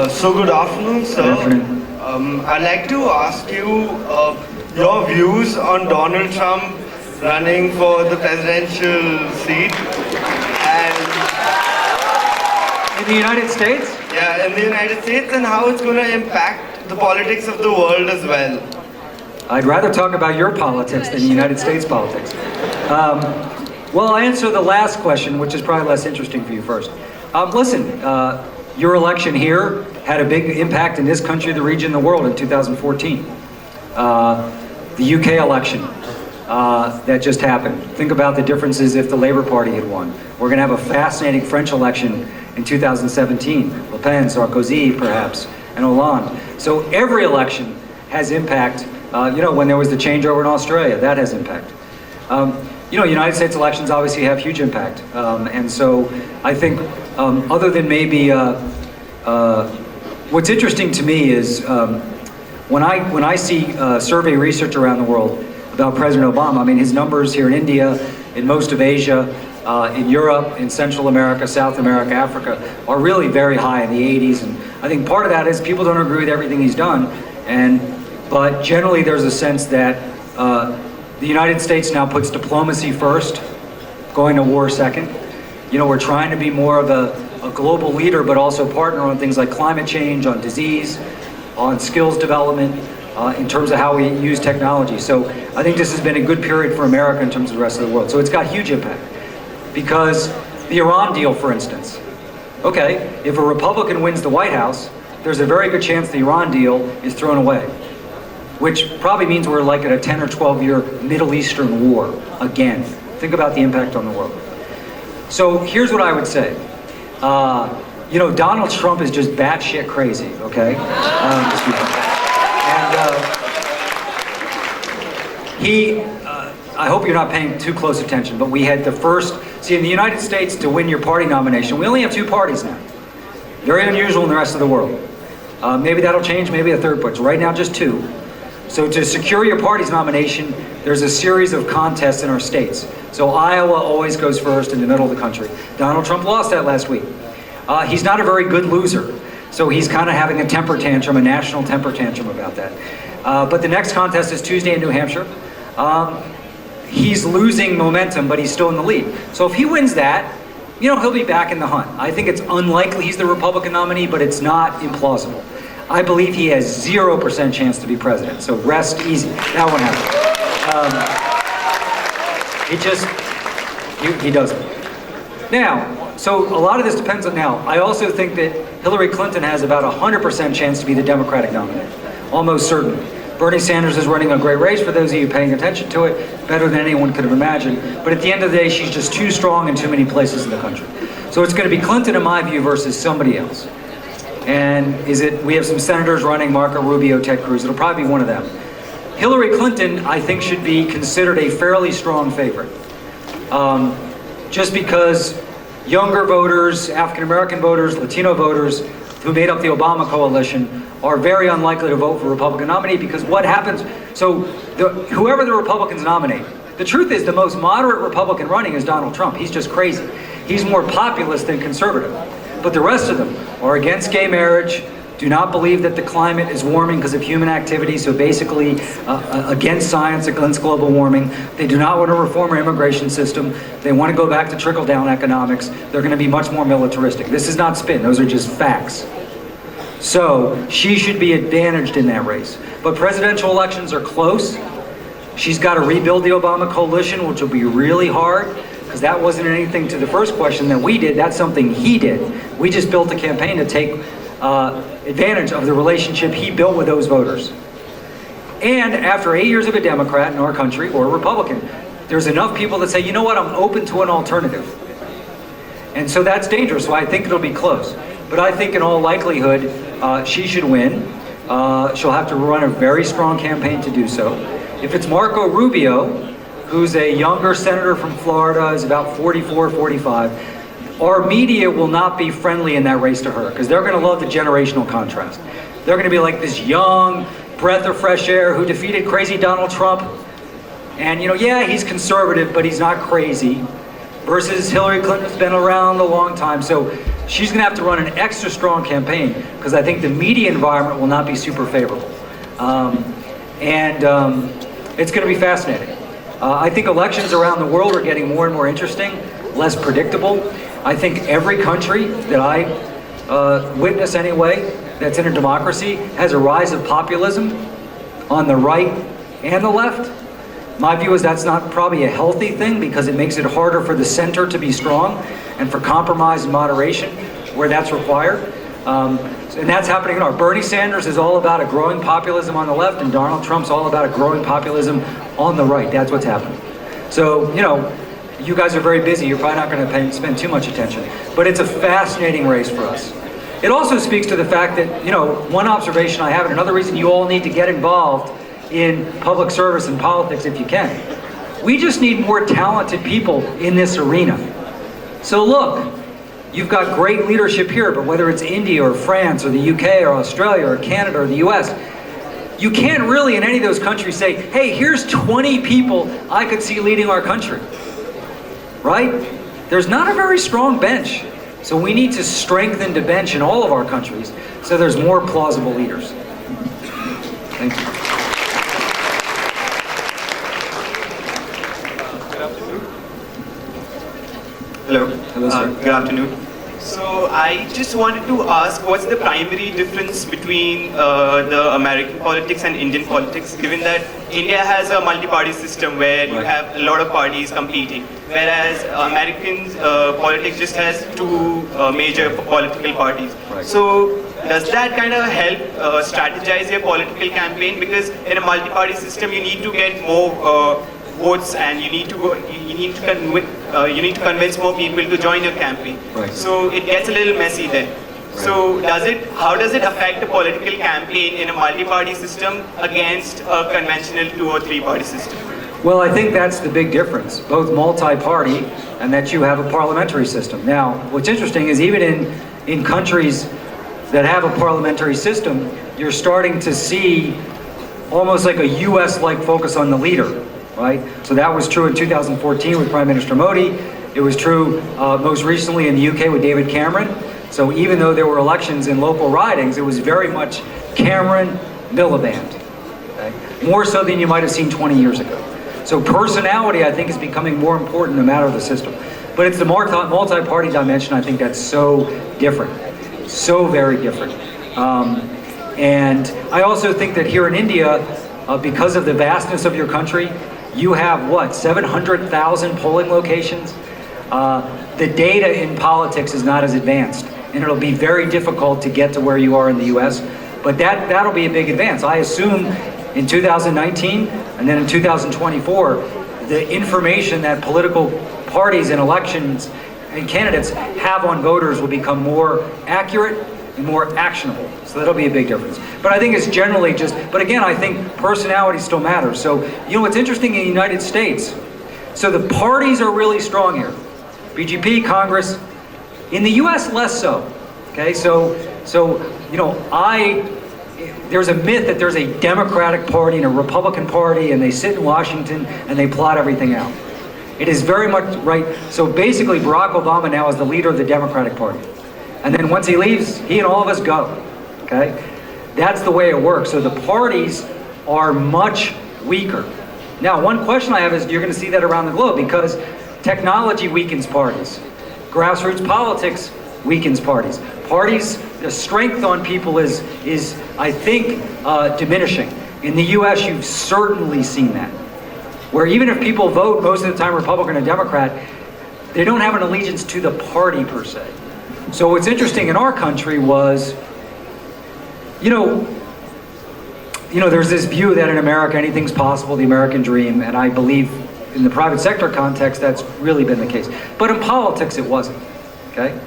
So good afternoon, sir. Good afternoon. I'd like to ask you your views on Donald Trump running for the presidential seat. And In the United States? yeah, in the United States, and how it's going to impact the politics of the world as well. I'd rather talk about your politics than the United States politics. Well, I'll answer the last question, which is probably less interesting for you first. Listen, your election here had a big impact in this country, the region, the world in 2014. The UK election that just happened. Think about the differences if the Labour Party had won. We're going to have a fascinating French election in 2017. Le Pen, Sarkozy, perhaps, and Hollande. So every election has impact. When there was the changeover in Australia, that has impact. United States elections obviously have huge impact. And so I think other than maybe, what's interesting to me is when I see survey research around the world about President Obama, I mean, his numbers here in India, in most of Asia, in Europe, in Central America, South America, Africa, are really very high in the 80s. And I think part of that is people don't agree with everything he's done. But generally there's a sense that the United States now puts diplomacy first, going to war second. We're trying to be more of a global leader, but also partner on things like climate change, on disease, on skills development, in terms of how we use technology. So I think this has been a good period for America in terms of the rest of the world. So it's got huge impact. Because the Iran deal, for instance, okay, if a Republican wins the White House, there's a very good chance the Iran deal is thrown away, which probably means we're like at a 10 or 12 year Middle Eastern war again. Think about the impact on the world. So here's what I would say. Donald Trump is just batshit crazy, okay? I hope you're not paying too close attention, but we had the first, in the United States, to win your party nomination, we only have 2 parties now. Very unusual in the rest of the world. Maybe that'll change, maybe a third, but right now just 2. So to secure your party's nomination, there's a series of contests in our states. So Iowa always goes first in the middle of the country. Donald Trump lost that last week. He's not a very good loser. So he's kind of having a temper tantrum, a national temper tantrum about that. But the next contest is Tuesday in New Hampshire. He's losing momentum, but he's still in the lead. So if he wins that, he'll be back in the hunt. I think it's unlikely he's the Republican nominee, but it's not implausible. I believe he has 0% chance to be president, so rest easy. That won't happen. He doesn't. Now, so a lot of this depends on now. I also think that Hillary Clinton has about 100% chance to be the Democratic nominee, almost certain. Bernie Sanders is running a great race, for those of you paying attention to it, better than anyone could have imagined. But at the end of the day, she's just too strong in too many places in the country. So it's going to be Clinton, in my view, versus somebody else. And we have some senators running, Marco Rubio, Ted Cruz, it'll probably be one of them. Hillary Clinton, I think, should be considered a fairly strong favorite. Just because younger voters, African-American voters, Latino voters, who made up the Obama coalition, are very unlikely to vote for a Republican nominee, because what happens, whoever the Republicans nominate, the truth is the most moderate Republican running is Donald Trump. He's just crazy. He's more populist than conservative. But the rest of them are against gay marriage, do not believe that the climate is warming because of human activity, so basically against science, against global warming. They do not want to reform our immigration system. They want to go back to trickle-down economics. They're going to be much more militaristic. This is not spin, those are just facts. So she should be advantaged in that race. But presidential elections are close. She's got to rebuild the Obama coalition, which will be really hard, because that wasn't anything to the first question that we did. That's something he did. We just built a campaign to take advantage of the relationship he built with those voters. And after 8 years of a Democrat in our country, or a Republican, there's enough people that say, you know what, I'm open to an alternative. And so that's dangerous, so I think it'll be close. But I think in all likelihood, she should win. She'll have to run a very strong campaign to do so. If it's Marco Rubio, who's a younger senator from Florida, is about 44, 45, our media will not be friendly in that race to her, because they're going to love the generational contrast. They're going to be like this young breath of fresh air who defeated crazy Donald Trump. And yeah, he's conservative, but he's not crazy. Versus Hillary Clinton's been around a long time. So she's going to have to run an extra strong campaign because I think the media environment will not be super favorable. It's going to be fascinating. I think elections around the world are getting more and more interesting, less predictable. I think every country that I witness anyway that's in a democracy has a rise of populism on the right and the left. My view is that's not probably a healthy thing because it makes it harder for the center to be strong and for compromise and moderation where that's required. And that's happening. Bernie Sanders is all about a growing populism on the left, and Donald Trump's all about a growing populism on the right. That's what's happening. So, you guys are very busy. You're probably not going to spend too much attention. But it's a fascinating race for us. It also speaks to the fact that, one observation I have, and another reason you all need to get involved in public service and politics if you can. We just need more talented people in this arena. So look, you've got great leadership here, but whether it's India or France or the UK or Australia or Canada or the US, you can't really in any of those countries say, hey, here's 20 people I could see leading our country, right? There's not a very strong bench. So we need to strengthen the bench in all of our countries so there's more plausible leaders. Thank you. Hello. Hello, sir. Good afternoon. So I just wanted to ask, what's the primary difference between the American politics and Indian politics, given that India has a multi-party system where you have a lot of parties competing, whereas American politics just has two major political parties. Right. So does that kind of help strategize your political campaign? Because in a multi-party system, you need to get more votes, and you need to convince more people to join your campaign. Right. So it gets a little messy then. Right. So how does it affect a political campaign in a multi-party system against a conventional 2 or 3 party system? Well, I think that's the big difference, both multi-party and that you have a parliamentary system. Now, what's interesting is even in countries that have a parliamentary system, you're starting to see almost like a US-like focus on the leader. Right? So that was true in 2014 with Prime Minister Modi. It was true most recently in the UK with David Cameron. So even though there were elections in local ridings, it was very much Cameron, Miliband. Okay? More so than you might have seen 20 years ago. So personality, I think, is becoming more important no matter the system. But it's the multi-party dimension, I think, that's so different. So very different. And I also think that here in India, because of the vastness of your country, you have, 700,000 polling locations? The data in politics is not as advanced, and it'll be very difficult to get to where you are in the US, but that'll be a big advance. I assume in 2019, and then in 2024, the information that political parties and elections and candidates have on voters will become more accurate and more actionable. So that'll be a big difference. But I think it's generally but again, I think personality still matters. So, what's interesting in the United States, so the parties are really strong here. BJP, Congress. In the US, less so. Okay, there's a myth that there's a Democratic Party and a Republican Party, and they sit in Washington and they plot everything out. It is very much right. So basically, Barack Obama now is the leader of the Democratic Party. And then once he leaves, he and all of us go, okay? That's the way it works. So the parties are much weaker. Now, one question I have is, you're gonna see that around the globe because technology weakens parties. Grassroots politics weakens parties. Parties, the strength on people is I think, diminishing. In the US, you've certainly seen that. Where even if people vote most of the time Republican or Democrat, they don't have an allegiance to the party per se. So what's interesting in our country was, there's this view that in America anything's possible, the American dream, and I believe in the private sector context that's really been the case. But in politics it wasn't, okay?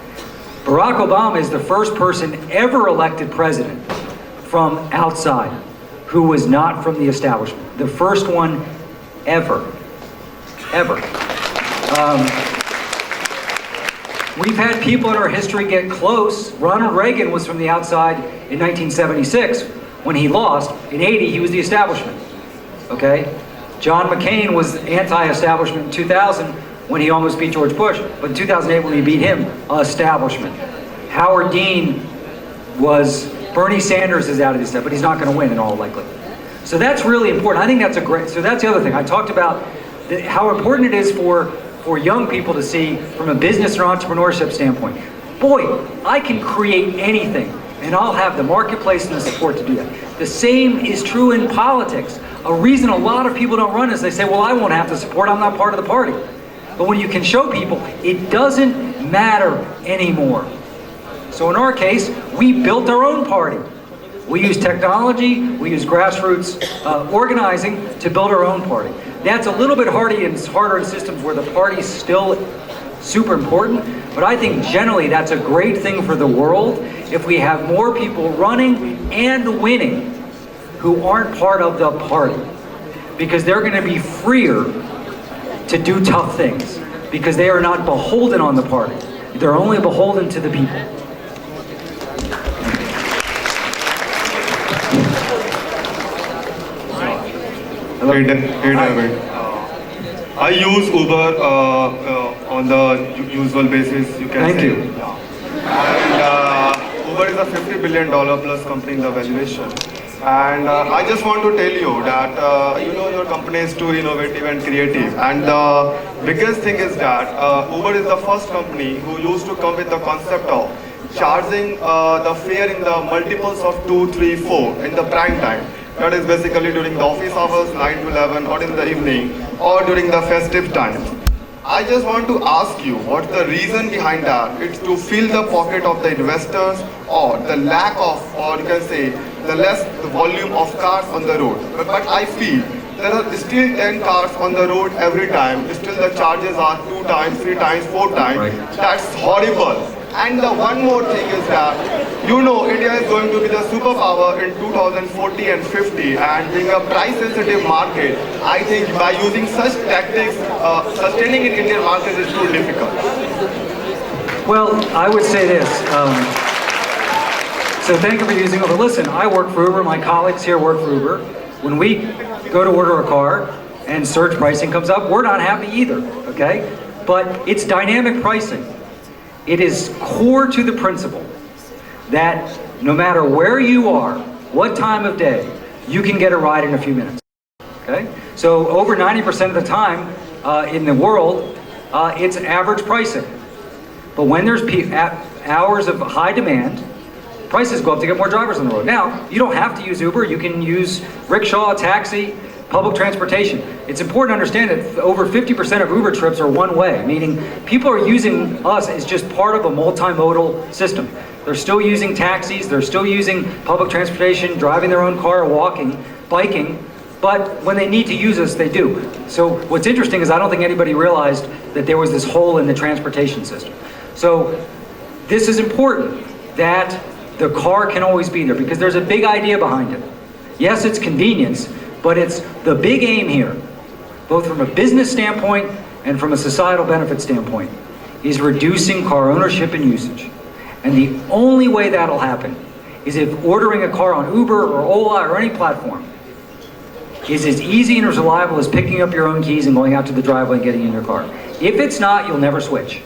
Barack Obama is the first person ever elected president from outside who was not from the establishment. The first one ever. We've had people in our history get close. Ronald Reagan was from the outside in 1976 when he lost. In 80, he was the establishment, okay? John McCain was anti-establishment in 2000 when he almost beat George Bush, but in 2008 when he beat him, establishment. Howard Dean was, Bernie Sanders is out of this stuff, but he's not going to win in all likelihood. So that's really important. I think that's a great, so that's the other thing. I talked about how important it is for young people to see from a business or entrepreneurship standpoint. Boy, I can create anything, and I'll have the marketplace and the support to do that. The same is true in politics. A reason a lot of people don't run is they say, well, I won't have the support, I'm not part of the party. But when you can show people, it doesn't matter anymore. So in our case, we built our own party. We use technology, we use grassroots organizing to build our own party. That's a little bit harder in systems where the party's still super important, but I think generally that's a great thing for the world if we have more people running and winning who aren't part of the party, because they're going to be freer to do tough things, because they are not beholden on the party. They're only beholden to the people. Hey, David. I use Uber on the usual basis, you can Thank say. you. And Uber is a $50 billion plus company in the valuation. And I just want to tell you that, your company is too innovative and creative. And the biggest thing is that Uber is the first company who used to come with the concept of charging the fare in the multiples of 2, 3, 4 in the prime time. That is basically during the office hours, 9 to 11, or in the evening, or during the festive times. I just want to ask you, what's the reason behind that? It's to fill the pocket of the investors, or the lack of, or you can say, the volume of cars on the road. But I feel there are still 10 cars on the road every time. Still the charges are 2 times, 3 times, 4 times. Right. That's horrible. And the one more thing is that, India is going to be the superpower in 2040 and 50, and being a price-sensitive market, I think by using such tactics, sustaining in Indian market is too difficult. Well, I would say this. So thank you for using Uber. Listen, I work for Uber. My colleagues here work for Uber. When we go to order a car and surge pricing comes up, we're not happy either, okay? But it's dynamic pricing. It is core to the principle that no matter where you are, what time of day, you can get a ride in a few minutes, okay? So over 90% of the time in the world, it's average pricing. But when there's hours of high demand, prices go up to get more drivers on the road. Now, you don't have to use Uber. You can use rickshaw, taxi, public transportation. It's important to understand that over 50% of Uber trips are one way, meaning people are using us as just part of a multimodal system. They're still using taxis, they're still using public transportation, driving their own car, walking, biking, but when they need to use us, they do. So what's interesting is I don't think anybody realized that there was this hole in the transportation system. So this is important, that the car can always be there, because there's a big idea behind it. Yes, it's convenience, but it's the big aim here, both from a business standpoint and from a societal benefit standpoint, is reducing car ownership and usage. And the only way that'll happen is if ordering a car on Uber or Ola or any platform is as easy and as reliable as picking up your own keys and going out to the driveway and getting in your car. If it's not, you'll never switch.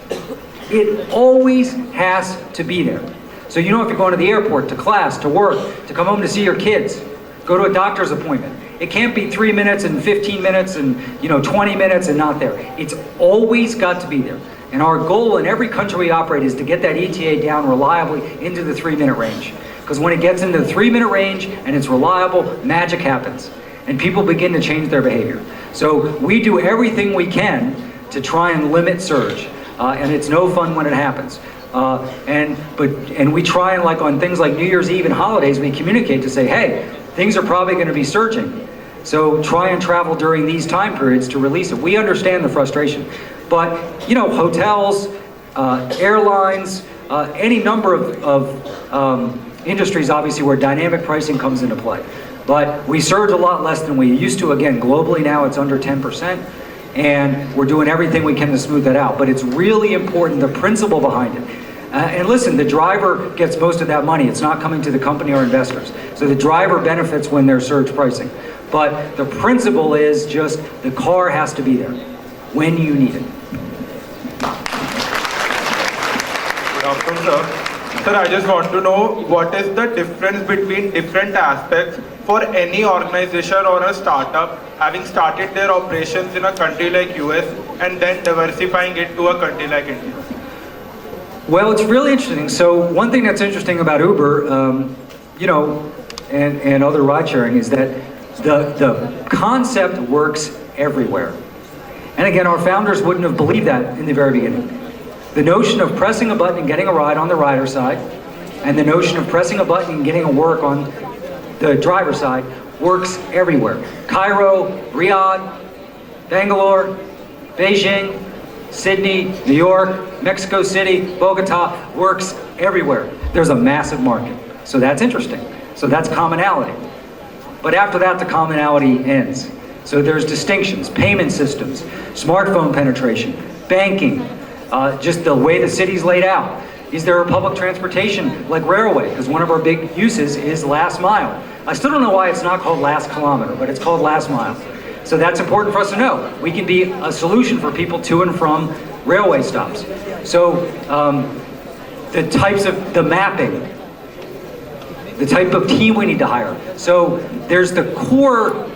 It always has to be there. So if you're going to the airport, to class, to work, to come home to see your kids, go to a doctor's appointment, it can't be 3 minutes and 15 minutes and 20 minutes and not there. It's always got to be there. And our goal in every country we operate is to get that ETA down reliably into the 3-minute range. Because when it gets into the 3-minute range and it's reliable, magic happens. And people begin to change their behavior. So we do everything we can to try and limit surge. And it's no fun when it happens. And we try and, like on things like New Year's Eve and holidays, we communicate to say, hey, things are probably going to be surging. So try and travel during these time periods to release it. We understand the frustration. But, hotels, airlines, any number of industries, obviously, where dynamic pricing comes into play. But we surge a lot less than we used to. Again, globally now it's under 10%. And we're doing everything we can to smooth that out. But it's really important, the principle behind it. And listen, the driver gets most of that money. It's not coming to the company or investors. So the driver benefits when there's surge pricing. But the principle is just the car has to be there when you need it. Good afternoon, sir. Sir, I just want to know what is the difference between different aspects for any organization or a startup having started their operations in a country like US and then diversifying it to a country like India? Well, it's really interesting. So one thing that's interesting about Uber, you know, and other ride sharing is that the concept works everywhere. And again, our founders wouldn't have believed that in the very beginning. The notion of pressing a button and getting a ride on the rider side, and the notion of pressing a button and getting a work on the driver side works everywhere. Cairo, Riyadh, Bangalore, Beijing, Sydney, New York, Mexico City, Bogota, works everywhere. There's a massive market. So that's interesting. So that's commonality. But after that, the commonality ends. So there's distinctions, payment systems, smartphone penetration, banking, just the way the city's laid out. Is there a public transportation like railway? Because one of our big uses is last mile. I still don't know why it's not called last kilometer, but it's called last mile. So that's important for us to know. We can be a solution for people to and from railway stops. So the types of the mapping, the type of team we need to hire. So there's the core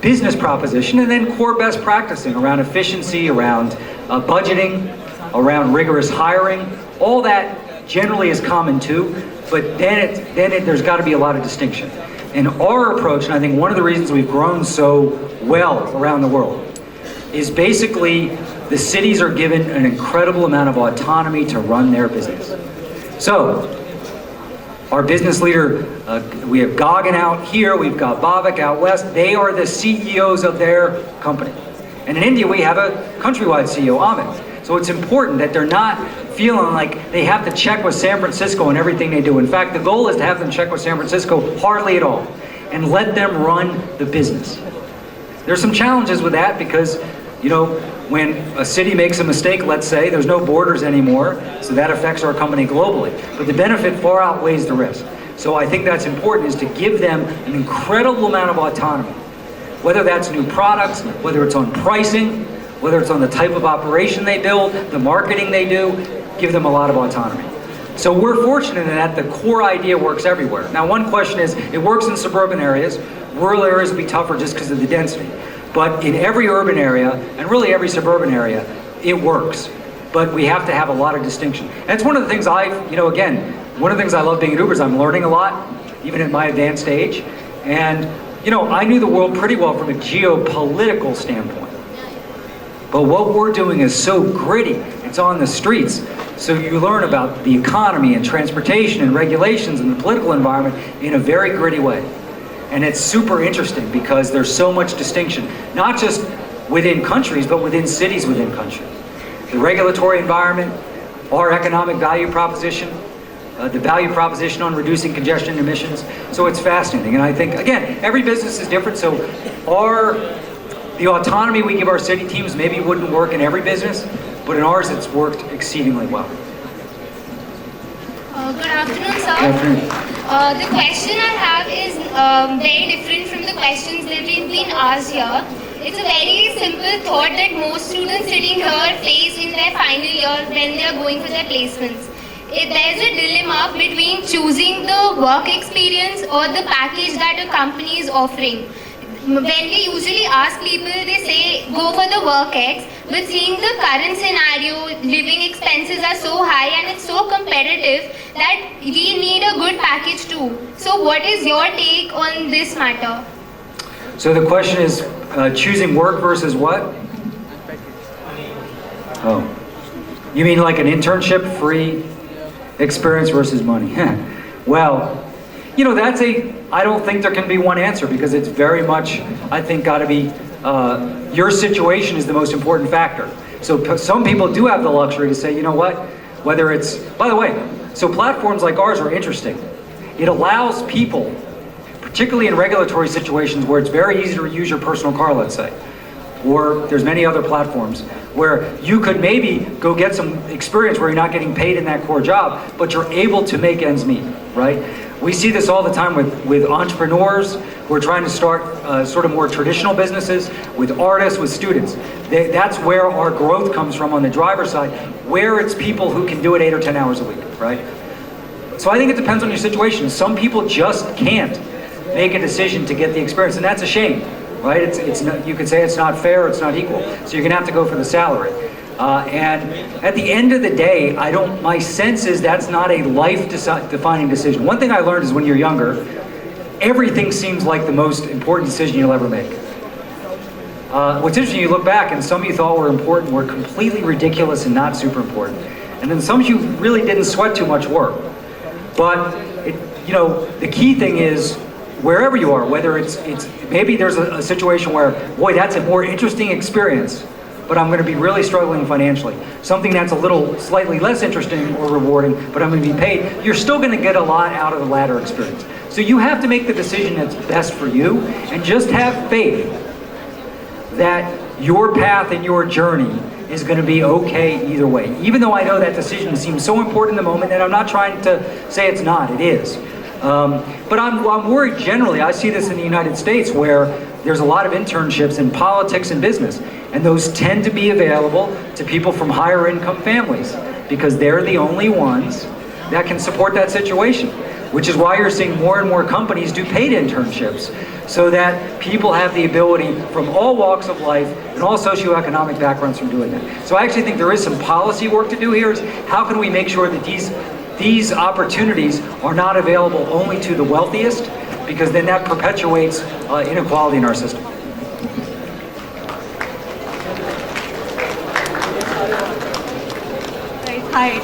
business proposition and then core best practicing around efficiency, around budgeting, around rigorous hiring. All that generally is common too, but there's got to be a lot of distinction. And our approach, and I think one of the reasons we've grown so well around the world, is basically the cities are given an incredible amount of autonomy to run their business. So, our business leader, we have Gagan out here, we've got Bhavik out west. They are the CEOs of their company. And in India, we have a countrywide CEO, Amit. So it's important that they're not feeling like they have to check with San Francisco in everything they do. In fact, the goal is to have them check with San Francisco hardly at all and let them run the business. There's some challenges with that because, you know, when a city makes a mistake, let's say, there's no borders anymore, so that affects our company globally. But the benefit far outweighs the risk. So I think that's important, is to give them an incredible amount of autonomy. Whether that's new products, whether it's on pricing, whether it's on the type of operation they build, the marketing they do, give them a lot of autonomy. So we're fortunate in that the core idea works everywhere. Now one question is, it works in suburban areas, rural areas will be tougher just because of the density. But in every urban area, and really every suburban area, it works. But we have to have a lot of distinction. And it's one of the things one of the things I love being at Uber is I'm learning a lot, even at my advanced age. And, you know, I knew the world pretty well from a geopolitical standpoint. But what we're doing is so gritty, it's on the streets. So you learn about the economy and transportation and regulations and the political environment in a very gritty way. And it's super interesting because there's so much distinction, not just within countries, but within cities within countries. The regulatory environment, our economic value proposition, the value proposition on reducing congestion and emissions. So it's fascinating. And I think, again, every business is different. So the autonomy we give our city teams maybe wouldn't work in every business, but in ours it's worked exceedingly well. Good afternoon, sir. Good afternoon. The question I have is very different from the questions that we've been asked here. It's a very simple thought that most students sitting here face in their final year when they are going for their placements. There's a dilemma between choosing the work experience or the package that a company is offering. When we usually ask people, they say go for the work X, but seeing the current scenario, living expenses are so high and it's so competitive that we need a good package too. So what is your take on this matter? So the question is choosing work versus what? Oh, you mean like an internship, free experience versus money? Well, you know, I don't think there can be one answer because it's very much, I think, got to be, your situation is the most important factor. So some people do have the luxury to say, you know what, whether it's, by the way, so platforms like ours are interesting. It allows people, particularly in regulatory situations where it's very easy to use your personal car, let's say, or there's many other platforms where you could maybe go get some experience where you're not getting paid in that core job, but you're able to make ends meet, right? We see this all the time with entrepreneurs who are trying to start sort of more traditional businesses, with artists, with students. That's where our growth comes from on the driver side, where it's people who can do it 8 or 10 hours a week, right? So I think it depends on your situation. Some people just can't make a decision to get the experience, and that's a shame, right? It's not, you could say it's not fair, it's not equal. So you're gonna have to go for the salary. And at the end of the day, my sense is that's not a life-defining decision. One thing I learned is when you're younger, everything seems like the most important decision you'll ever make. What's interesting, you look back and some you thought were important were completely ridiculous and not super important. And then some you really didn't sweat too much work. But, the key thing is, wherever you are, whether it's maybe there's a situation where, boy, that's a more interesting experience, but I'm going to be really struggling financially. Something that's a little slightly less interesting or rewarding, but I'm going to be paid. You're still going to get a lot out of the latter experience. So you have to make the decision that's best for you, and just have faith that your path and your journey is going to be okay either way. Even though I know that decision seems so important in the moment, and I'm not trying to say it's not, it is. But I'm worried generally. I see this in the United States where there's a lot of internships in politics and business, and those tend to be available to people from higher income families because they're the only ones that can support that situation, which is why you're seeing more and more companies do paid internships so that people have the ability from all walks of life and all socioeconomic backgrounds from doing that. So I actually think there is some policy work to do here. Is how can we make sure that these opportunities are not available only to the wealthiest, because then that perpetuates inequality in our system. Right. Hi.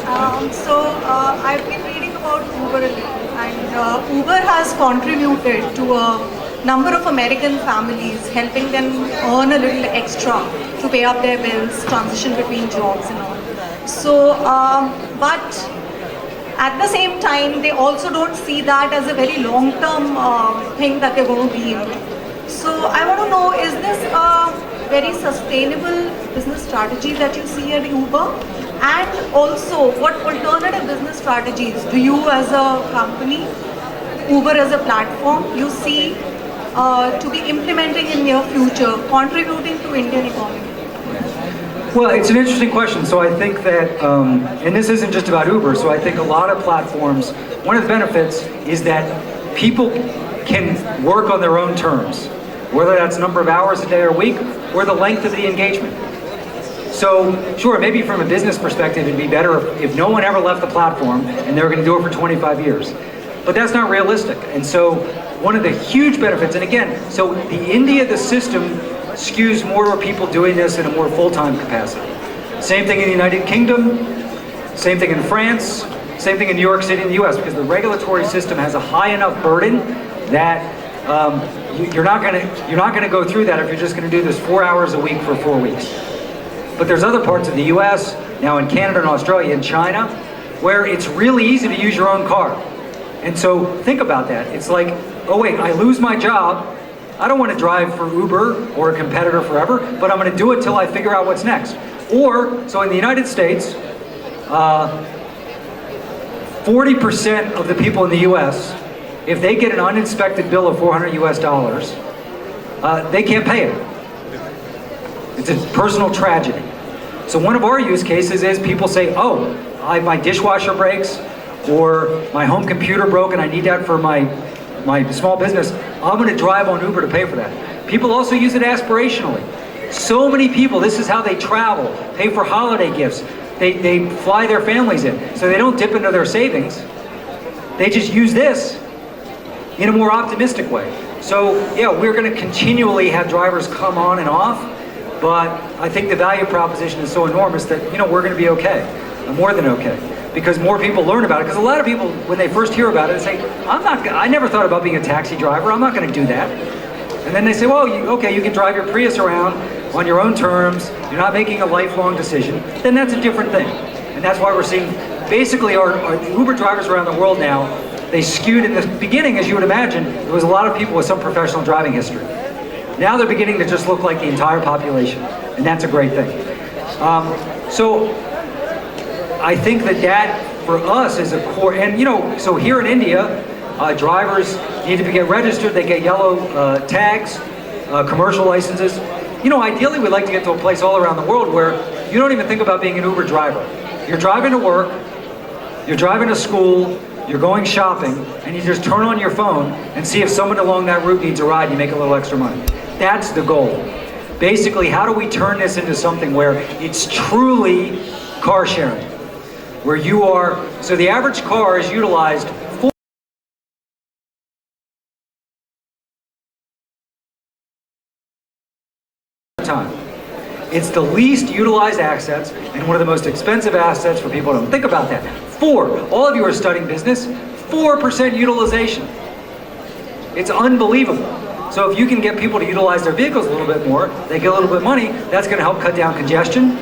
I've been reading about Uber a little, and Uber has contributed to a number of American families, helping them earn a little extra to pay up their bills, transition between jobs and all. So, but at the same time, they also don't see that as a very long-term thing that they're going to be into. So I want to know, is this a very sustainable business strategy that you see at Uber? And also, what alternative business strategies do you as a company, Uber as a platform, you see to be implementing in near future, contributing to Indian economy? Well, it's an interesting question. So I think that, and this isn't just about Uber, so I think a lot of platforms, one of the benefits is that people can work on their own terms, whether that's number of hours a day or a week, or the length of the engagement. So, sure, maybe from a business perspective, it'd be better if no one ever left the platform and they were going to do it for 25 years. But that's not realistic. And so, one of the huge benefits, and again, so the system skews more to people doing this in a more full-time capacity. Same thing in the United Kingdom, same thing in France, same thing in New York City in the US, because the regulatory system has a high enough burden that you're not going to go through that if you're just going to do this 4 hours a week for 4 weeks. But there's other parts of the US, now in Canada and Australia and China, where it's really easy to use your own car. And so think about that. It's like, oh wait, I lose my job. I don't want to drive for Uber or a competitor forever, but I'm going to do it till I figure out what's next. Or, so in the United States, 40% of the people in the US, if they get an uninspected bill of $400 US, they can't pay it. It's a personal tragedy. So one of our use cases is people say, oh, my dishwasher breaks, or my home computer broke and I need that for my small business. I'm going to drive on Uber to pay for that. People also use it aspirationally. So many people, this is how they travel, pay for holiday gifts. They fly their families in. So they don't dip into their savings. They just use this in a more optimistic way. So yeah, we're going to continually have drivers come on and off, but I think the value proposition is so enormous that, we're going to be okay, more than okay. Because more people learn about it. Because a lot of people, when they first hear about it, they say, I never thought about being a taxi driver, I'm not going to do that. And then they say, well, you can drive your Prius around on your own terms, you're not making a lifelong decision, then that's a different thing. And that's why we're seeing, basically our Uber drivers around the world now, they skewed in the beginning, as you would imagine, there was a lot of people with some professional driving history. Now they're beginning to just look like the entire population, and that's a great thing. So I think that for us is a core, and so here in India, drivers need to get registered, they get yellow tags, commercial licenses. Ideally we'd like to get to a place all around the world where you don't even think about being an Uber driver. You're driving to work, you're driving to school, you're going shopping, and you just turn on your phone and see if someone along that route needs a ride and you make a little extra money. That's the goal. Basically, how do we turn this into something where it's truly car sharing? Where you are, so the average car is utilized 4 time. It's the least utilized assets and one of the most expensive assets for people to think about that. 4, all of you are studying business, 4% utilization. It's unbelievable. So if you can get people to utilize their vehicles a little bit more, they get a little bit of money, that's going to help cut down congestion.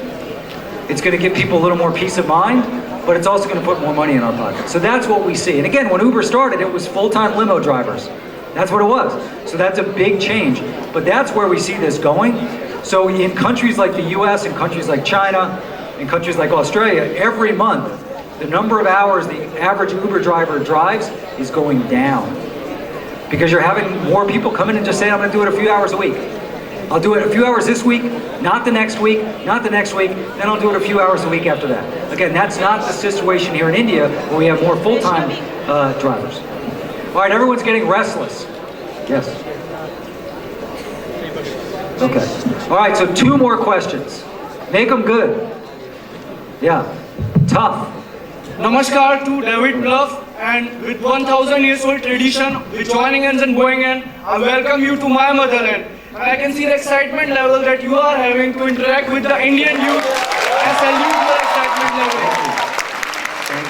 It's going to give people a little more peace of mind, but it's also going to put more money in our pocket. So that's what we see. And again, when Uber started, it was full-time limo drivers. That's what it was. So that's a big change. But that's where we see this going. So in countries like the US and countries like China and countries like Australia, every month, the number of hours the average Uber driver drives is going down. Because you're having more people come in and just say, I'm going to do it a few hours a week. I'll do it a few hours this week, not the next week, not the next week, then I'll do it a few hours a week after that. Again, that's not the situation here in India where we have more full-time drivers. All right, everyone's getting restless. Yes. Okay. All right, so 2 more questions. Make them good. Yeah. Tough. Namaskar to David Plouffe, and with 1,000 years old tradition, with joining ends and going in, I welcome you to my motherland. And I can see the excitement level that you are having to interact with the Indian youth. I salute your excitement level.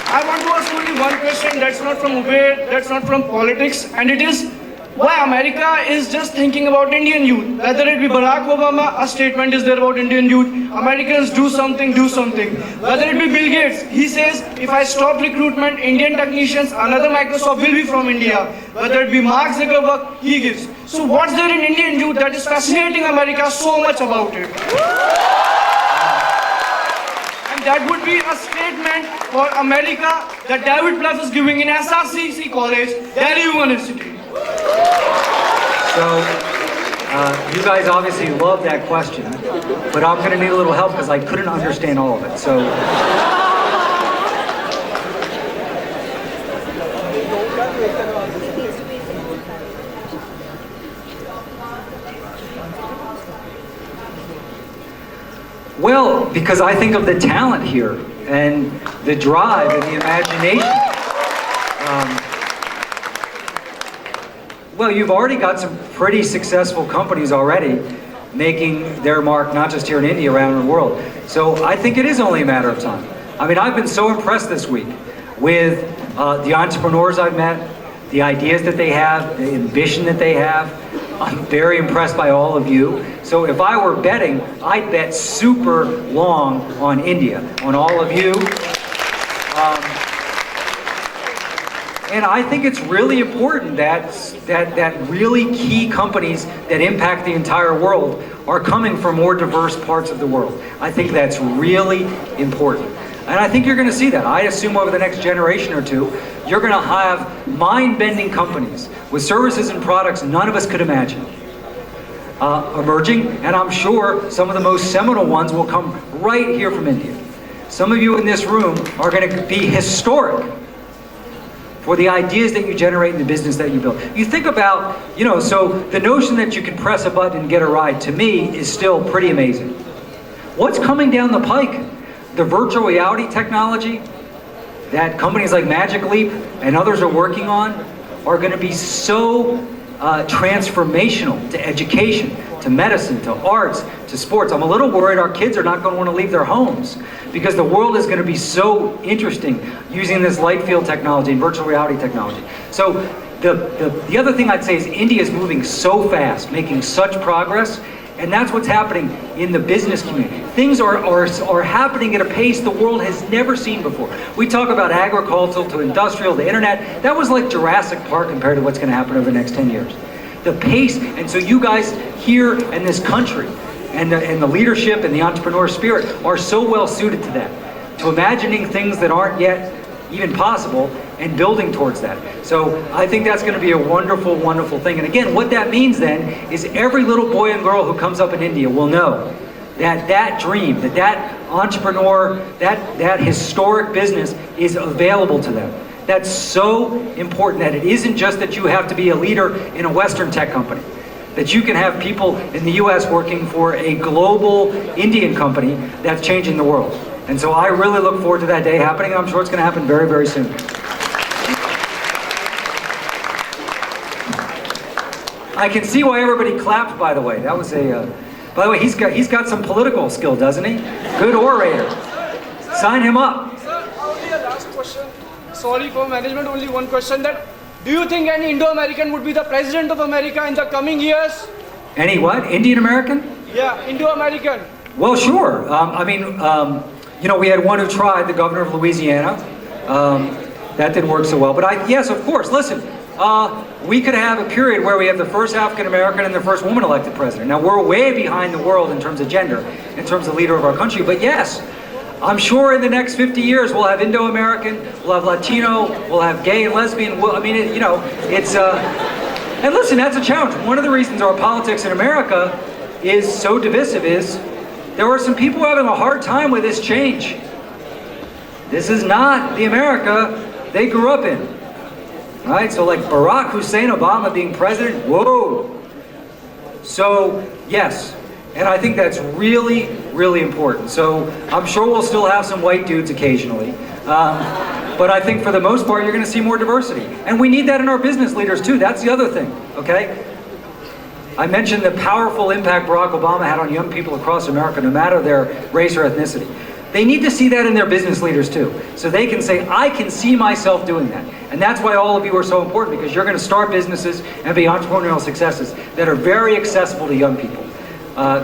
I want to ask only one question that's not from Uber, that's not from politics, and it is, why America is just thinking about Indian youth. Whether it be Barack Obama, a statement is there about Indian youth. Americans do something, do something. Whether it be Bill Gates, he says, if I stop recruitment, Indian technicians, another Microsoft will be from India. Whether it be Mark Zuckerberg, he gives. So what's there in Indian youth that is fascinating America so much about it? And that would be a statement for America that David Plouffe is giving in SRCC College, Delhi University. So, you guys obviously love that question, but I'm going to need a little help because I couldn't understand all of it. So, well, because I think of the talent here and the drive and the imagination. Well, you've already got some pretty successful companies already making their mark, not just here in India, around the world. So I think it is only a matter of time. I mean, I've been so impressed this week with the entrepreneurs I've met, the ideas that they have, the ambition that they have. I'm very impressed by all of you. So if I were betting, I'd bet super long on India, on all of you. And I think it's really important that really key companies that impact the entire world are coming from more diverse parts of the world. I think that's really important. And I think you're going to see that. I assume over the next generation or two, you're going to have mind-bending companies with services and products none of us could imagine emerging. And I'm sure some of the most seminal ones will come right here from India. Some of you in this room are going to be historic for the ideas that you generate in the business that you build. You think about, so the notion that you can press a button and get a ride, to me, is still pretty amazing. What's coming down the pike? The virtual reality technology that companies like Magic Leap and others are working on are going to be so transformational to education, to medicine, to arts, to sports. I'm a little worried our kids are not going to want to leave their homes because the world is going to be so interesting using this light field technology and virtual reality technology. So the other thing I'd say is India is moving so fast, making such progress, and that's what's happening in the business community. Things are happening at a pace the world has never seen before. We talk about agricultural to industrial to internet. That was like Jurassic Park compared to what's going to happen over the next 10 years. The pace, and so you guys here in this country and the leadership and the entrepreneur spirit are so well suited to that, to imagining things that aren't yet even possible and building towards that. So I think that's going to be a wonderful, wonderful thing. And again, what that means then is every little boy and girl who comes up in India will know that that dream, that entrepreneur, that historic business is available to them. That's so important, that it isn't just that you have to be a leader in a Western tech company, that you can have people in the US working for a global Indian company that's changing the world. And so I really look forward to that day happening. I'm sure it's going to happen very, very soon. I can see why everybody clapped, by the way. That was a, by the way, he's got some political skill, doesn't he? Good orator. Sign him up. Sir, only a last question. Sorry for management, only one question. That do you think any Indo-American would be the president of America in the coming years? Any what? Indian American? Yeah, Indo-American. Well, sure. You know, we had one who tried, the governor of Louisiana. That didn't work so well. But yes, of course. Listen, we could have a period where we have the first African American and the first woman elected president. Now, we're way behind the world in terms of gender, in terms of leader of our country. But yes, I'm sure in the next 50 years we'll have Indo-American, we'll have Latino, we'll have gay and lesbian. You know, it's... And listen, that's a challenge. One of the reasons our politics in America is so divisive is there are some people having a hard time with this change. This is not the America they grew up in. Right? So like Barack Hussein Obama being president, whoa. So yes, and I think that's really, really important. So I'm sure we'll still have some white dudes occasionally. But I think for the most part, you're going to see more diversity. And we need that in our business leaders too. That's the other thing, okay? I mentioned the powerful impact Barack Obama had on young people across America, no matter their race or ethnicity. They need to see that in their business leaders too. So they can say, I can see myself doing that. And that's why all of you are so important, because you're going to start businesses and be entrepreneurial successes that are very accessible to young people.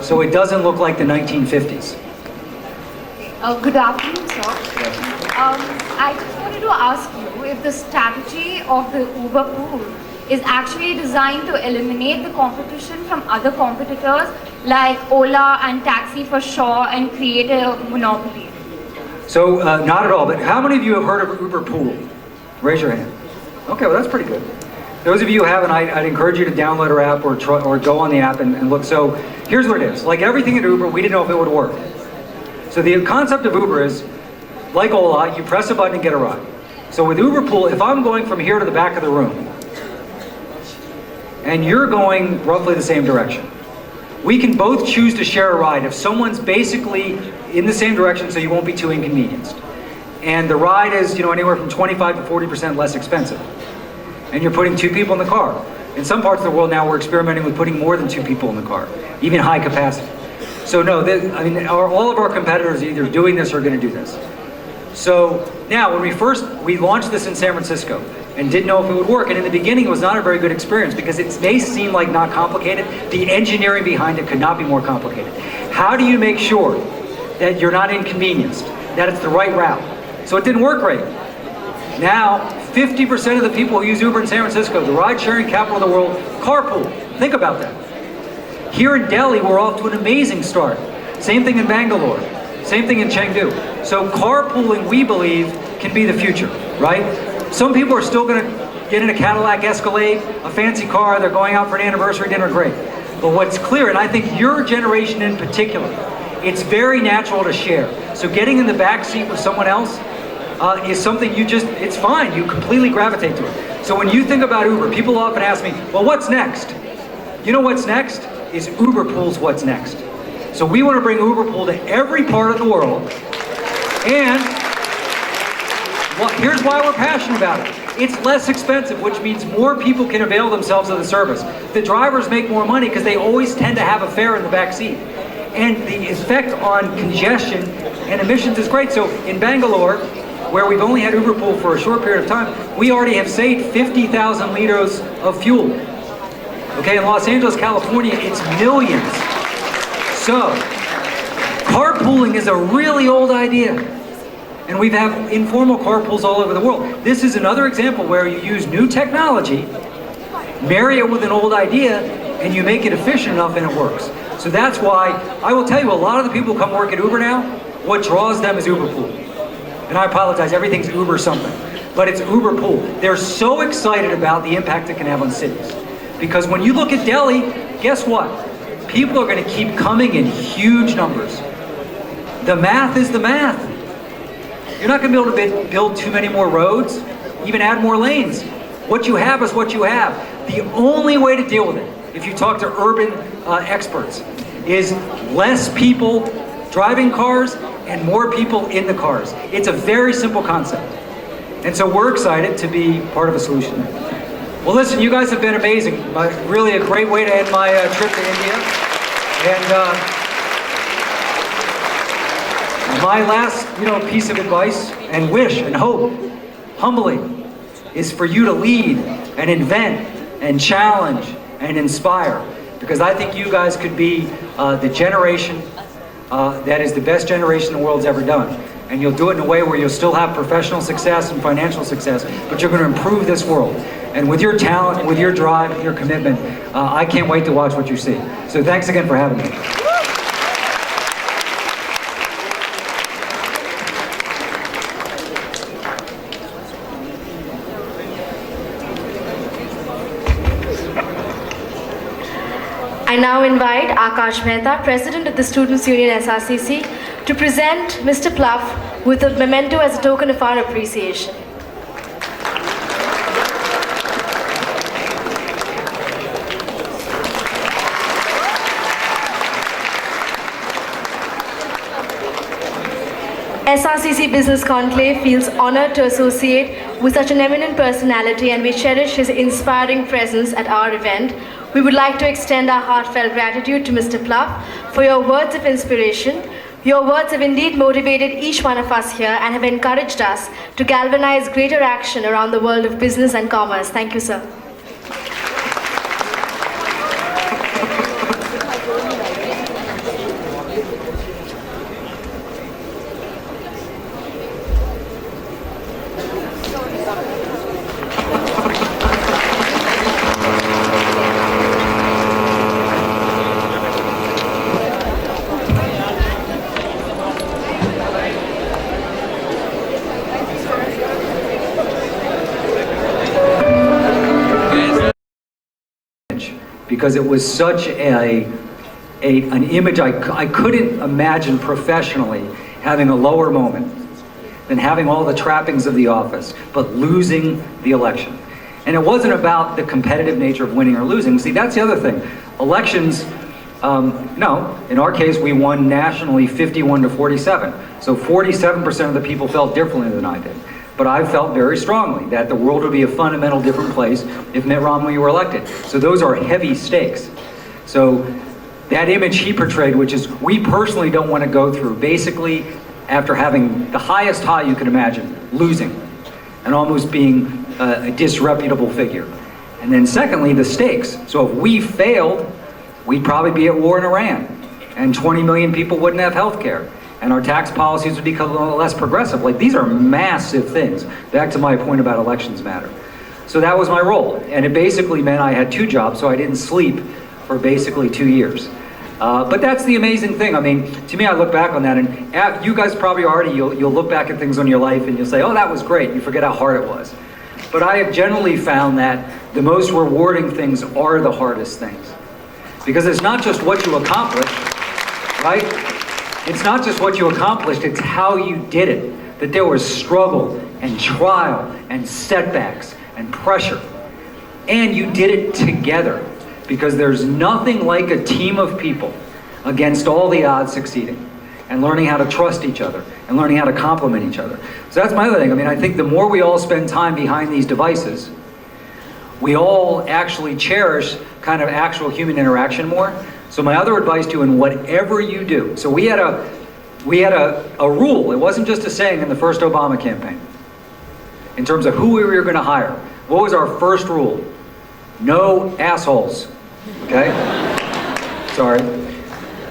So it doesn't look like the 1950s. Good afternoon, sir. I just wanted to ask you if the strategy of the Uber pool is actually designed to eliminate the competition from other competitors like Ola and Taxi for Sure and create a monopoly. So not at all, but how many of you have heard of Uber Pool? Raise your hand. Okay, well that's pretty good. Those of you who haven't, I'd encourage you to download our app or go on the app and look. So here's what it is. Like everything at Uber, we didn't know if it would work. So the concept of Uber is, like Ola, you press a button and get a ride. So with Uber Pool, if I'm going from here to the back of the room, and you're going roughly the same direction, we can both choose to share a ride if someone's basically in the same direction, so you won't be too inconvenienced. And the ride is, anywhere from 25 to 40% less expensive. And you're putting two people in the car. In some parts of the world now, we're experimenting with putting more than two people in the car, even high capacity. So no, all of our competitors are either doing this or going to do this. So now, when we launched this in San Francisco and didn't know if it would work, and in the beginning it was not a very good experience because it may seem like not complicated. The engineering behind it could not be more complicated. How do you make sure that you're not inconvenienced, that it's the right route? So it didn't work great. Now, 50% of the people who use Uber in San Francisco, the ride-sharing capital of the world, carpool. Think about that. Here in Delhi, we're off to an amazing start. Same thing in Bangalore. Same thing in Chengdu. So carpooling, we believe, can be the future, right? Some people are still going to get in a Cadillac Escalade, a fancy car, they're going out for an anniversary dinner, great. But what's clear, and I think your generation in particular, it's very natural to share. So getting in the back seat with someone else is something it's fine, you completely gravitate to it. So when you think about Uber, people often ask me, well, what's next? You know what's next? Is Uber Pool's what's next. So we want to bring Uber Pool to every part of the world, and here's why we're passionate about it. It's less expensive, which means more people can avail themselves of the service. The drivers make more money because they always tend to have a fare in the back seat. And the effect on congestion and emissions is great. So in Bangalore, where we've only had Uber Pool for a short period of time, we already have saved 50,000 liters of fuel. Okay, in Los Angeles, California, it's millions. So, carpooling is a really old idea. And we've had informal carpools all over the world. This is another example where you use new technology, marry it with an old idea, and you make it efficient enough and it works. So that's why, I will tell you, a lot of the people who come work at Uber now, what draws them is Uber Pool. And I apologize, everything's Uber something. But it's Uber Pool. They're so excited about the impact it can have on cities. Because when you look at Delhi, guess what? People are going to keep coming in huge numbers. The math is the math. You're not going to be able to build too many more roads. even add more lanes. What you have is what you have. The only way to deal with it, if you talk to urban experts, is less people driving cars and more people in the cars. It's a very simple concept. And so we're excited to be part of a solution. Well, listen, you guys have been amazing. Really a great way to end my trip to India. And my last, piece of advice and wish and hope, humbly, is for you to lead and invent and challenge and inspire. Because I think you guys could be the generation that is the best generation the world's ever done. And you'll do it in a way where you'll still have professional success and financial success, but you're going to improve this world. And with your talent, with your drive, with your commitment, I can't wait to watch what you see. So thanks again for having me. I now invite Akash Mehta, President of the Students' Union SRCC, to present Mr. Plouffe with a memento as a token of our appreciation. SRCC Business Conclave feels honored to associate with such an eminent personality, and we cherish his inspiring presence at our event. We would like to extend our heartfelt gratitude to Mr. Plouffe for your words of inspiration. Your words have indeed motivated each one of us here and have encouraged us to galvanize greater action around the world of business and commerce. Thank you, sir. Because it was such an image I couldn't imagine professionally having a lower moment than having all the trappings of the office, but losing the election. And it wasn't about the competitive nature of winning or losing. See, that's the other thing. Elections, no, in our case, we won nationally 51-47. So 47% of the people felt differently than I did. But I felt very strongly that the world would be a fundamental different place if Mitt Romney were elected. So those are heavy stakes. So that image he portrayed, which is we personally don't want to go through, basically after having the highest high you can imagine, losing, and almost being a disreputable figure. And then secondly, the stakes. So if we failed, we'd probably be at war in Iran, and 20 million people wouldn't have health care. And our tax policies would become less progressive. Like, these are massive things. Back to my point about elections matter. So that was my role. And it basically meant I had 2 jobs, so I didn't sleep for basically 2 years. But that's the amazing thing. I mean, to me, I look back on that, and you guys probably already, you'll look back at things on your life and you'll say, oh, that was great. You forget how hard it was. But I have generally found that the most rewarding things are the hardest things. Because it's not just what you accomplish, right? It's not just what you accomplished, it's how you did it. That there was struggle and trial and setbacks and pressure. And you did it together. Because there's nothing like a team of people against all the odds succeeding. And learning how to trust each other. And learning how to complement each other. So that's my other thing. I mean, I think the more we all spend time behind these devices, we all actually cherish kind of actual human interaction more. So my other advice to you, in whatever you do, so we had a rule. It wasn't just a saying in the first Obama campaign. In terms of who we were going to hire. What was our first rule? No assholes. Okay? Sorry.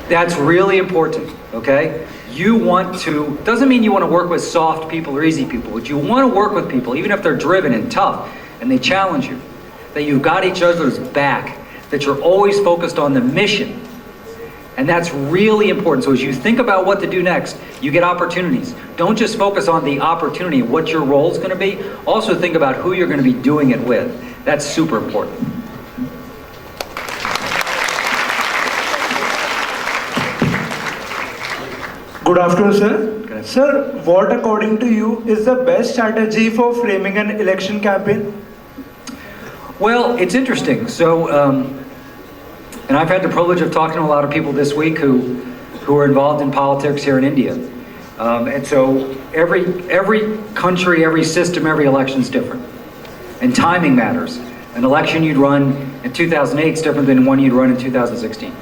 That's really important. Okay? You want to, doesn't mean you want to work with soft people or easy people, but you want to work with people, even if they're driven and tough, and they challenge you. That you've got each other's back. That you're always focused on the mission. And that's really important. So as you think about what to do next, you get opportunities. Don't just focus on the opportunity, what your role is going to be. Also think about who you're going to be doing it with. That's super important. Good afternoon, sir. Good Sir, what according to you is the best strategy for framing an election campaign? Well, it's interesting. So, and I've had the privilege of talking to a lot of people this week who are involved in politics here in India. And so every country, every system, every election is different. And timing matters. An election you'd run in 2008 is different than one you'd run in 2016.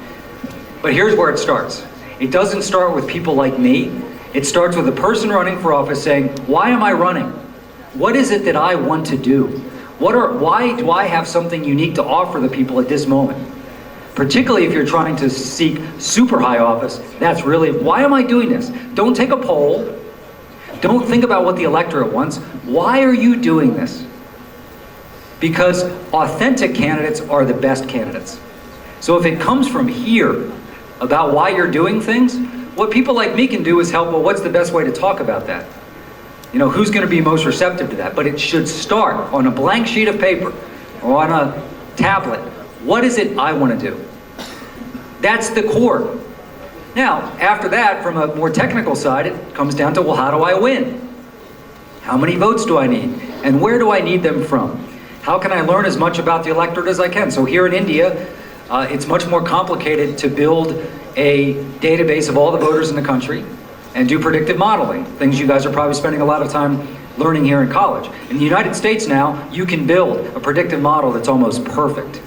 But here's where it starts. It doesn't start with people like me. It starts with a person running for office saying, why am I running? What is it that I want to do? Why do I have something unique to offer the people at this moment? Particularly if you're trying to seek super high office, that's really, why am I doing this? Don't take a poll. Don't think about what the electorate wants. Why are you doing this? Because authentic candidates are the best candidates. So if it comes from here about why you're doing things, what people like me can do is help, well, what's the best way to talk about that? You know, who's going to be most receptive to that? But it should start on a blank sheet of paper or on a tablet. What is it I want to do? That's the core. Now, after that, from a more technical side, it comes down to, well, how do I win? How many votes do I need? And where do I need them from? How can I learn as much about the electorate as I can? So here in India, it's much more complicated to build a database of all the voters in the country and do predictive modeling, things you guys are probably spending a lot of time learning here in college. In the United States now, you can build a predictive model that's almost perfect.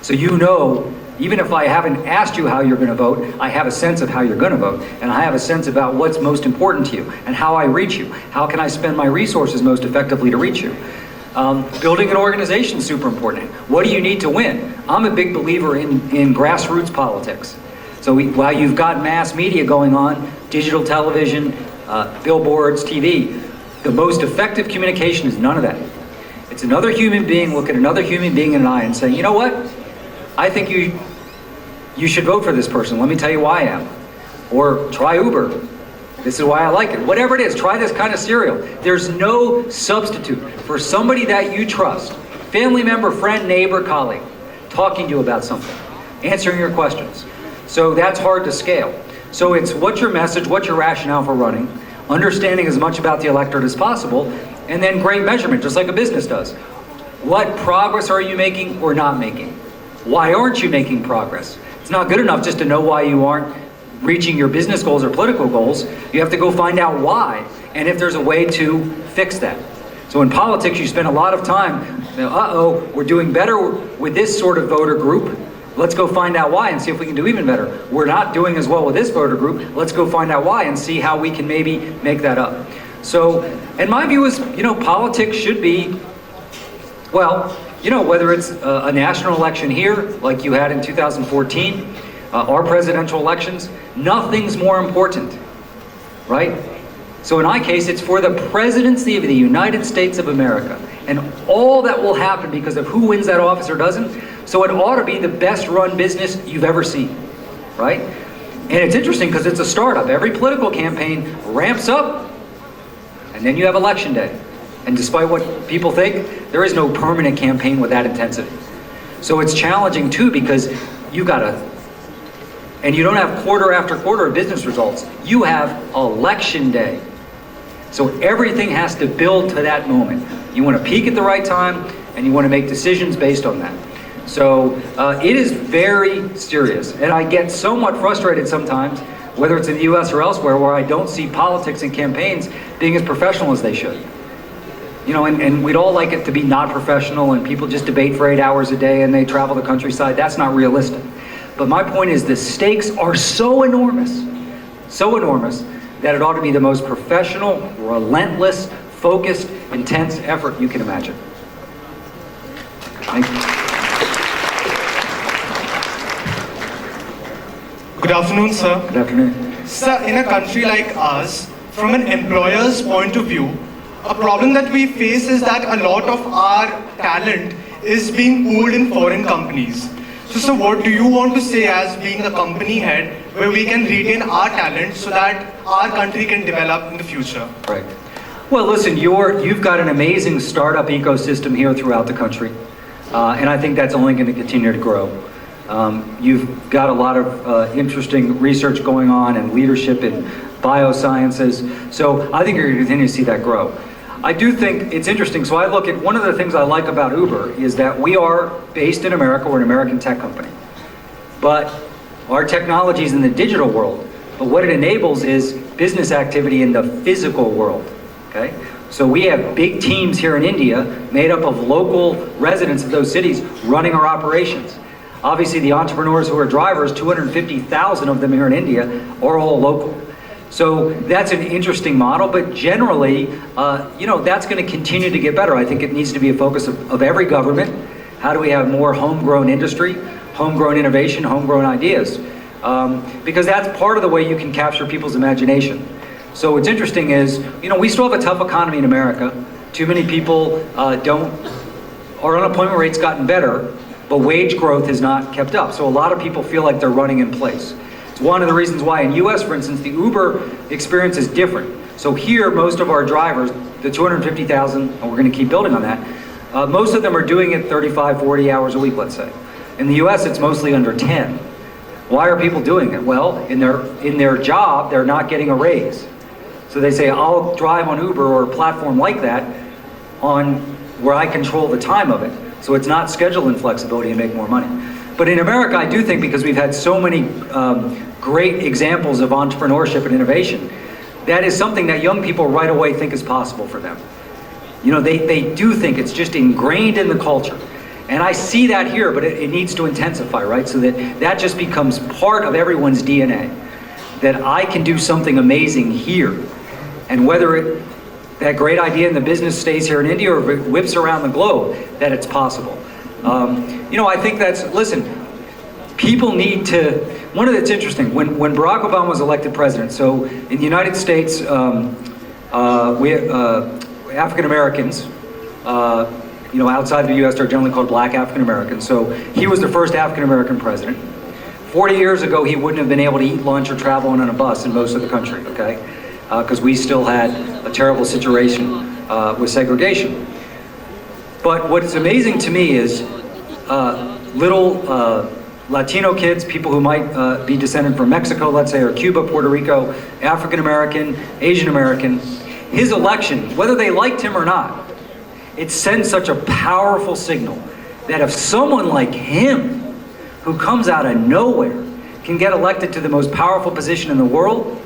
So you know, even if I haven't asked you how you're going to vote, I have a sense of how you're going to vote, and I have a sense about what's most important to you and how I reach you. How can I spend my resources most effectively to reach you? Building an organization is super important. What do you need to win? I'm a big believer in grassroots politics. So while you've got mass media going on, digital television, billboards, TV, the most effective communication is none of that. It's another human being looking another human being in an eye and saying, you know what? I think you should vote for this person. Let me tell you why I am. Or try Uber. This is why I like it. Whatever it is, try this kind of cereal. There's no substitute for somebody that you trust, family member, friend, neighbor, colleague, talking to you about something, answering your questions. So that's hard to scale. So it's what's your message, what's your rationale for running, understanding as much about the electorate as possible, and then great measurement, just like a business does. What progress are you making or not making? Why aren't you making progress? It's not good enough just to know why you aren't reaching your business goals or political goals. You have to go find out why, and if there's a way to fix that. So in politics, you spend a lot of time, we're doing better with this sort of voter group. Let's go find out why and see if we can do even better. We're not doing as well with this voter group. Let's go find out why and see how we can maybe make that up. So, and my view is, politics should be, well, whether it's a national election here, like you had in 2014, or presidential elections, nothing's more important, right? So in my case, it's for the presidency of the United States of America, and all that will happen because of who wins that office or doesn't. So it ought to be the best run business you've ever seen, right? And it's interesting because it's a startup. Every political campaign ramps up, and then you have election day. And despite what people think, there is no permanent campaign with that intensity. So it's challenging too, because you don't have quarter after quarter of business results. You have election day. So everything has to build to that moment. You want to peak at the right time, and you want to make decisions based on that. So it is very serious. And I get somewhat frustrated sometimes, whether it's in the US or elsewhere, where I don't see politics and campaigns being as professional as they should. And we'd all like it to be not professional, and people just debate for 8 hours a day and they travel the countryside. That's not realistic. But my point is the stakes are so enormous, that it ought to be the most professional, relentless, focused, intense effort you can imagine. Thank you. Good afternoon, sir. Good afternoon. Sir, in a country like ours, from an employer's point of view, a problem that we face is that a lot of our talent is being pooled in foreign companies. So what do you want to say as being a company head where we can retain our talent so that our country can develop in the future? Right. Well, listen, you've got an amazing startup ecosystem here throughout the country, and I think that's only going to continue to grow. You've got a lot of interesting research going on and leadership in biosciences. So I think you're going to continue to see that grow. I do think it's interesting. So I look at one of the things I like about Uber is that we are based in America. We're an American tech company. But our technology is in the digital world. But what it enables is business activity in the physical world. Okay? So we have big teams here in India made up of local residents of those cities running our operations. Obviously, the entrepreneurs who are drivers, 250,000 of them here in India, are all local. So that's an interesting model, but generally, that's going to continue to get better. I think it needs to be a focus of every government. How do we have more homegrown industry, homegrown innovation, homegrown ideas? Because that's part of the way you can capture people's imagination. So what's interesting is, we still have a tough economy in America. Too many people our unemployment rate's gotten better, but wage growth has not kept up. So a lot of people feel like they're running in place. It's one of the reasons why in US, for instance, the Uber experience is different. So here, most of our drivers, the 250,000, and we're going to keep building on that, most of them are doing it 35, 40 hours a week, let's say. In the US, it's mostly under 10. Why are people doing it? Well, in their job, they're not getting a raise. So they say, I'll drive on Uber or a platform like that on where I control the time of it. So it's not schedule inflexibility and make more money. But in America, I do think because we've had so many great examples of entrepreneurship and innovation, that is something that young people right away think is possible for them. They do think it's just ingrained in the culture. And I see that here, but it needs to intensify, right? So that just becomes part of everyone's DNA. That I can do something amazing here. And whether that great idea in the business stays here in India or if it whips around the globe, that it's possible. I think listen, people need to, one of that's interesting, when Barack Obama was elected president, so in the United States, African Americans, outside of the US, they're generally called black African Americans. So he was the first African American president. 40 years ago, he wouldn't have been able to eat lunch or travel on a bus in most of the country, okay? Because we still had a terrible situation with segregation. But what's amazing to me is little Latino kids, people who might be descended from Mexico, let's say, or Cuba, Puerto Rico, African American, Asian American, his election, whether they liked him or not, it sends such a powerful signal that if someone like him, who comes out of nowhere, can get elected to the most powerful position in the world,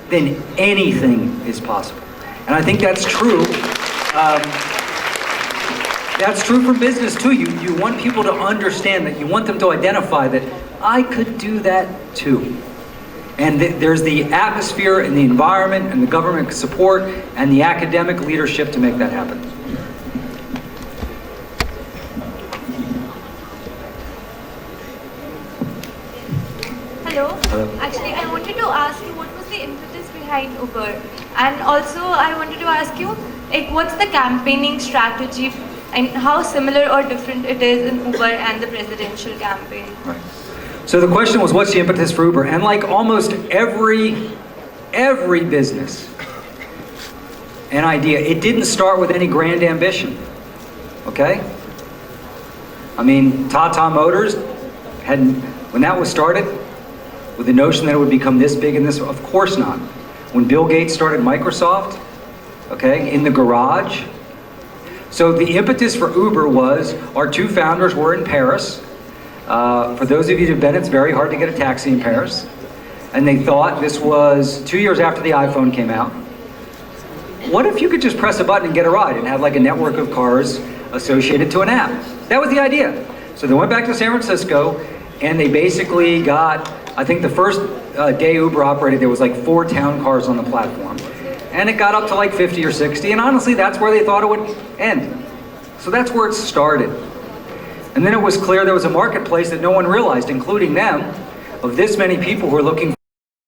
then anything is possible. And I think that's true. That's true for business too. You want people to understand that, you want them to identify that I could do that too. And there's the atmosphere and the environment and the government support and the academic leadership to make that happen. Hello. Actually, I wanted to ask you what was the impetus behind Uber, and also I wanted to ask you, what's the campaigning strategy and how similar or different it is in Uber and the presidential campaign? Right. So the question was, what's the impetus for Uber? And like almost every business and idea, it didn't start with any grand ambition. Okay? I mean, Tata Motors when that was started, with the notion that it would become this big and this, of course not. When Bill Gates started Microsoft, okay, in the garage. So the impetus for Uber was, our two founders were in Paris. For those of you who've been, it's very hard to get a taxi in Paris. And they thought, this was 2 years after the iPhone came out, what if you could just press a button and get a ride and have like a network of cars associated to an app? That was the idea. So they went back to San Francisco and they basically got, I think the first day Uber operated, there was like 4 town cars on the platform. And it got up to like 50 or 60, and honestly, that's where they thought it would end. So that's where it started. And then it was clear there was a marketplace that no one realized, including them, of this many people who are looking